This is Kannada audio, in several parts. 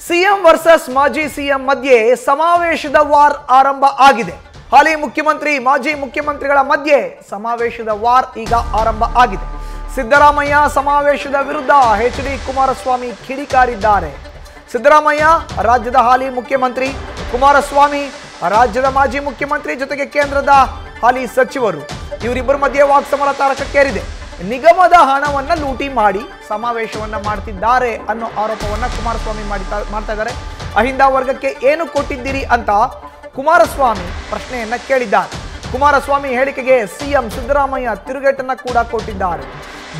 ಸಿಎಂ ವರ್ಸಸ್ ಮಾಜಿ ಸಿಎಂ ಮಧ್ಯೆ ಸಮಾವೇಶದ ವಾರ್ ಆರಂಭ ಆಗಿದೆ. ಹಾಲಿ ಮುಖ್ಯಮಂತ್ರಿ ಮಾಜಿ ಮುಖ್ಯಮಂತ್ರಿಗಳ ಮಧ್ಯೆ ಸಮಾವೇಶದ ವಾರ್ ಈಗ ಆರಂಭ ಆಗಿದೆ. ಸಿದ್ದರಾಮಯ್ಯ ಸಮಾವೇಶದ ವಿರುದ್ಧ ಎಚ್.ಡಿ. ಕುಮಾರಸ್ವಾಮಿ ಕಿಡಿಕಾರಿದ್ದಾರೆ. ಸಿದ್ದರಾಮಯ್ಯ ರಾಜ್ಯದ ಹಾಲಿ ಮುಖ್ಯಮಂತ್ರಿ, ಕುಮಾರಸ್ವಾಮಿ ರಾಜ್ಯದ ಮಾಜಿ ಮುಖ್ಯಮಂತ್ರಿ ಜೊತೆಗೆ ಕೇಂದ್ರದ ಹಾಲಿ ಸಚಿವರು, ಇವರಿಬ್ಬರ ಮಧ್ಯೆ ವಾಕ್ಸಮರ ತಾರಕಕ್ಕೇರಿದೆ. ನಿಗಮದ ಹಣವನ್ನ ಲೂಟಿ ಮಾಡಿ ಸಮಾವೇಶವನ್ನ ಮಾಡ್ತಿದ್ದಾರೆ ಅನ್ನೋ ಆರೋಪವನ್ನ ಕುಮಾರಸ್ವಾಮಿ ಮಾಡ್ತಾ ಇದ್ದಾರೆ. ಅಹಿಂದ ವರ್ಗಕ್ಕೆ ಏನು ಕೊಟ್ಟಿದ್ದೀರಿ ಅಂತ ಕುಮಾರಸ್ವಾಮಿ ಪ್ರಶ್ನೆಯನ್ನ ಕೇಳಿದ್ದಾರೆ. ಕುಮಾರಸ್ವಾಮಿ ಹೇಳಿಕೆಗೆ ಸಿಎಂ ಸಿದ್ದರಾಮಯ್ಯ ತಿರುಗೇಟನ್ನ ಕೂಡ ಕೊಟ್ಟಿದ್ದಾರೆ.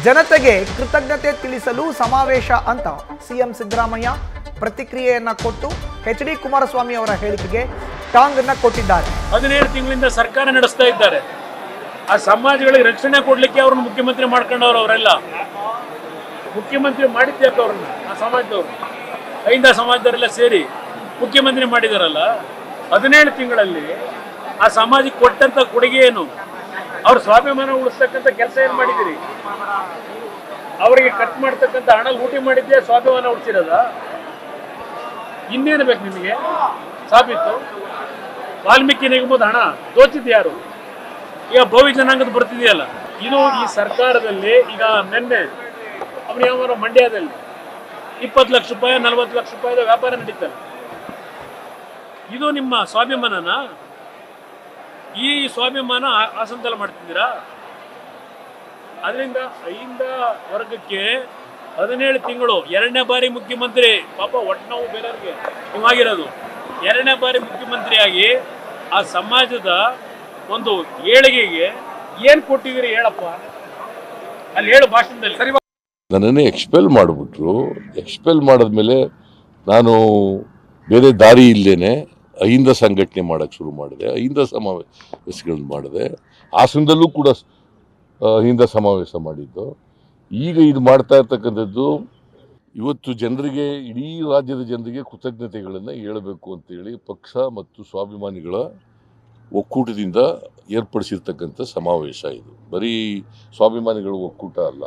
ಜನತೆಗೆ ಕೃತಜ್ಞತೆ ತಿಳಿಸಲು ಸಮಾವೇಶ ಅಂತ ಸಿಎಂ ಸಿದ್ದರಾಮಯ್ಯ ಪ್ರತಿಕ್ರಿಯೆಯನ್ನ ಕೊಟ್ಟು ಎಚ್.ಡಿ. ಕುಮಾರಸ್ವಾಮಿ ಅವರ ಹೇಳಿಕೆಗೆ ಟಾಂಗ್ ಅನ್ನ ಕೊಟ್ಟಿದ್ದಾರೆ. 17 ತಿಂಗಳಿಂದ ಸರ್ಕಾರ ನಡೆಸ್ತಾ ಇದ್ದಾರೆ. ಆ ಸಮಾಜಗಳಿಗೆ ರಕ್ಷಣೆ ಕೊಡ್ಲಿಕ್ಕೆ ಅವ್ರನ್ನ ಮುಖ್ಯಮಂತ್ರಿ ಮಾಡ್ಕೊಂಡವ್ರು. ಅವರೆಲ್ಲ ಮುಖ್ಯಮಂತ್ರಿ ಮಾಡಿದ್ಯಾಕೆ ಅವ್ರನ್ನ? ಆ ಸಮಾಜದವ್ರು, ಅಹಿಂದ ಸಮಾಜದವರೆಲ್ಲ ಸೇರಿ ಮುಖ್ಯಮಂತ್ರಿ ಮಾಡಿದಾರಲ್ಲ. 17 ತಿಂಗಳಲ್ಲಿ ಆ ಸಮಾಜಕ್ಕೆ ಕೊಟ್ಟಂತ ಕೊಡುಗೆ ಏನು? ಅವ್ರ ಸ್ವಾಭಿಮಾನ ಉಳಿಸ್ತಕ್ಕಂಥ ಕೆಲಸ ಏನು ಮಾಡಿದಿರಿ? ಅವರಿಗೆ ಖರ್ಚು ಮಾಡ್ತಕ್ಕಂಥ ಹಣ ಲೂಟಿ ಮಾಡಿದ್ದೆ ಸ್ವಾಭಿಮಾನ ಉಳಿಸಿರೋದ? ಇನ್ನೇನು ಬೇಕು ನಿಮಗೆ ಸಾಬೀತು? ವಾಲ್ಮೀಕಿ ನಿಗಮದ ಹಣ ದೋಚಿದ್ದು ಯಾರು? ಈಗ ಭವಿ ಜನಾಂಗದ ಬರ್ತಿದೆಯಲ್ಲ, ಇದು ಈ ಸರ್ಕಾರದಲ್ಲಿ. ಈಗ ನಿನ್ನೆ ಅವನು ಯಾವ ಮಂಡ್ಯದಲ್ಲಿ 20 ಲಕ್ಷ ರೂಪಾಯಿ 40 ಲಕ್ಷ ರೂಪಾಯಿದ ವ್ಯಾಪಾರ ನಡೀತಲ್ಲ. ಇದು ನಿಮ್ಮ ಸ್ವಾಭಿಮಾನನ? ಈ ಸ್ವಾಭಿಮಾನ ಅಸಂತಲ ಮಾಡ್ತಿದ್ದೀರಾ? ಅದರಿಂದ ಅಹಿಂದ ವರ್ಗಕ್ಕೆ 17 ತಿಂಗಳು 2ನೇ ಬಾರಿ ಮುಖ್ಯಮಂತ್ರಿ, ಪಾಪ ಒಟ್ಟು ನಾವು ಬೇರೆಯವ್ರಿಗೆ ಇವಾಗಿರೋದು 2ನೇ ಬಾರಿ ಮುಖ್ಯಮಂತ್ರಿಯಾಗಿ ಆ ಸಮಾಜದ ಒಂದು ಏಳಿಗೆಗೆ ಏನ್ ಕೊಟ್ಟಿದ್ದೀರಿ ಹೇಳಪ್ಪ, ಅಲ್ಲಿ ಹೇಳು ಭಾಷಣದಲ್ಲಿ. ಸರಿ, ನನ್ನನ್ನೇ ಎಕ್ಸ್ಪೆಲ್ ಮಾಡಿಬಿಟ್ರು. ಎಕ್ಸ್ಪೆಲ್ ಮಾಡಿದ್ಮೇಲೆ ನಾನು ಬೇರೆ ದಾರಿ ಇಲ್ಲೇನೆ ಅಹಿಂದ ಸಂಘಟನೆ ಮಾಡೋಕ್ಕೆ ಶುರು ಮಾಡಿದೆ. ಅಹಿಂದ ಸಮಾವೇಶಗಳನ್ನು ಮಾಡಿದೆ. ಹಾಸನದಲ್ಲೂ ಕೂಡ ಅಹಿಂದ ಸಮಾವೇಶ ಮಾಡಿದ್ದು. ಈಗ ಇದು ಮಾಡ್ತಾ ಇರ್ತಕ್ಕಂಥದ್ದು ಇವತ್ತು ಜನರಿಗೆ, ಇಡೀ ರಾಜ್ಯದ ಜನರಿಗೆ ಕೃತಜ್ಞತೆಗಳನ್ನು ಹೇಳಬೇಕು ಅಂತೇಳಿ ಪಕ್ಷ ಮತ್ತು ಸ್ವಾಭಿಮಾನಿಗಳ ಒಕ್ಕೂಟದಿಂದ ಏರ್ಪಡಿಸಿರ್ತಕ್ಕಂಥ ಸಮಾವೇಶ. ಇದು ಬರೀ ಸ್ವಾಭಿಮಾನಿಗಳ ಒಕ್ಕೂಟ ಅಲ್ಲ,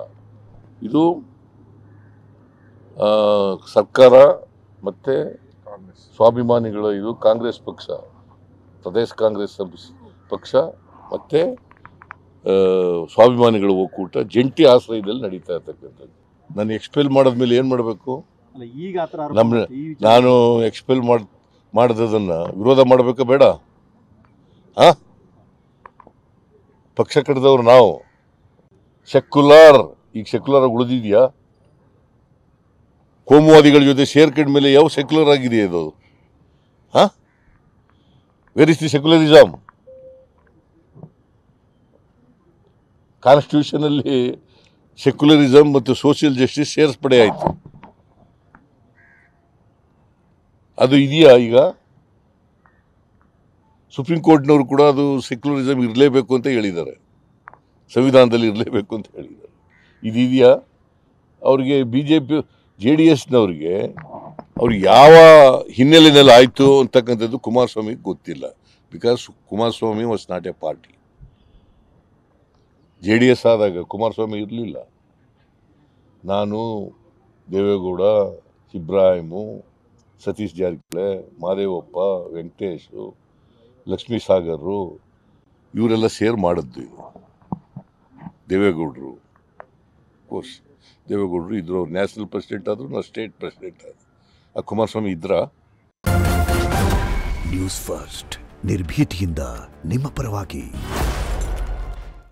ಇದು ಸರ್ಕಾರ ಮತ್ತು ಸ್ವಾಭಿಮಾನಿಗಳ, ಇದು ಕಾಂಗ್ರೆಸ್ ಪಕ್ಷ, ಪ್ರದೇಶ ಕಾಂಗ್ರೆಸ್ ಪಕ್ಷ ಮತ್ತು ಸ್ವಾಭಿಮಾನಿಗಳ ಒಕ್ಕೂಟ ಜಂಟಿ ಆಶ್ರಯದಲ್ಲಿ ನಡೀತಾ ಇರ್ತಕ್ಕಂಥದ್ದು. ನಾನು ಎಕ್ಸ್ಪೆಲ್ ಮಾಡಿದ್ಮೇಲೆ ಏನು ಮಾಡಬೇಕು? ನಾನು ಎಕ್ಸ್ಪೆಲ್ ಮಾಡಿದ್ದನ್ನು ವಿರೋಧ ಮಾಡಬೇಕಾ ಬೇಡ? ಪಕ್ಷ ಕಟ್ಟಿದವ್ರು ನಾವು ಸೆಕ್ಯುಲರ್. ಈಗ ಸೆಕ್ಯುಲರ್ ಆಗಿ ಉಳಿದಿದೆಯಾ? ಕೋಮುವಾದಿಗಳ ಜೊತೆ ಸೇರ್ಕೊಂಡ ಮೇಲೆ ಯಾವ ಸೆಕ್ಯುಲರ್ ಆಗಿದೆ ಅದು? Where is the secularism? ಕಾನ್ಸ್ಟಿಟ್ಯೂಷನಲ್ಲಿ ಸೆಕ್ಯುಲರಿಸಮ್ ಮತ್ತು ಸೋಷಿಯಲ್ ಜಸ್ಟಿಸ್ ಸೇರ್ಸ್ಪಡೆ ಆಯಿತು. ಅದು ಇದೆಯಾ ಈಗ? ಸುಪ್ರೀಂ ಕೋರ್ಟ್ನವರು ಕೂಡ ಅದು ಸೆಕ್ಯುಲರಿಸಮ್ ಇರಲೇಬೇಕು ಅಂತ ಹೇಳಿದ್ದಾರೆ, ಸಂವಿಧಾನದಲ್ಲಿ ಇರಲೇಬೇಕು ಅಂತ ಹೇಳಿದ್ದಾರೆ. ಇದೆಯಾ ಅವ್ರಿಗೆ? BJP JDSನವ್ರಿಗೆ ಅವ್ರಿಗೆ ಯಾವ ಹಿನ್ನೆಲೆಯಲ್ಲಿ ಆಯಿತು ಅಂತಕ್ಕಂಥದ್ದು ಕುಮಾರಸ್ವಾಮಿಗೆ ಗೊತ್ತಿಲ್ಲ. Because Kumaraswamy was not A party. JDS ಆದಾಗ ಕುಮಾರಸ್ವಾಮಿ ಇರಲಿಲ್ಲ. ನಾನು, ದೇವೇಗೌಡ, ಇಬ್ರಾಹಿಮು, ಸತೀಶ್ ಜಾರಕಿಹೊಳಿ, ಮಾದೇವಪ್ಪ, ವೆಂಕಟೇಶು, ಲಕ್ಷ್ಮೀ ಸಾಗರರು, ಇವರೆಲ್ಲ ಸೇರ್ ಮಾಡಿದ್ದು. ದೇವೇಗೌಡರು, ಕೋರ್ಸ್ ದೇವೇಗೌಡರು ಇದ್ರು, ಅವ್ರು ನ್ಯಾಷನಲ್ ಪ್ರೆಸಿಡೆಂಟ್ ಆದರು, ನಾವು ಸ್ಟೇಟ್ ಪ್ರೆಸಿಡೆಂಟ್ ಆದರು. ಆ ಕುಮಾರಸ್ವಾಮಿ ಇದ್ರ? ನ್ಯೂಸ್ ಫಸ್ಟ್ ನಿರ್ಭೀತಿಯಿಂದ ನಿಮ್ಮ ಪರವಾಗಿ.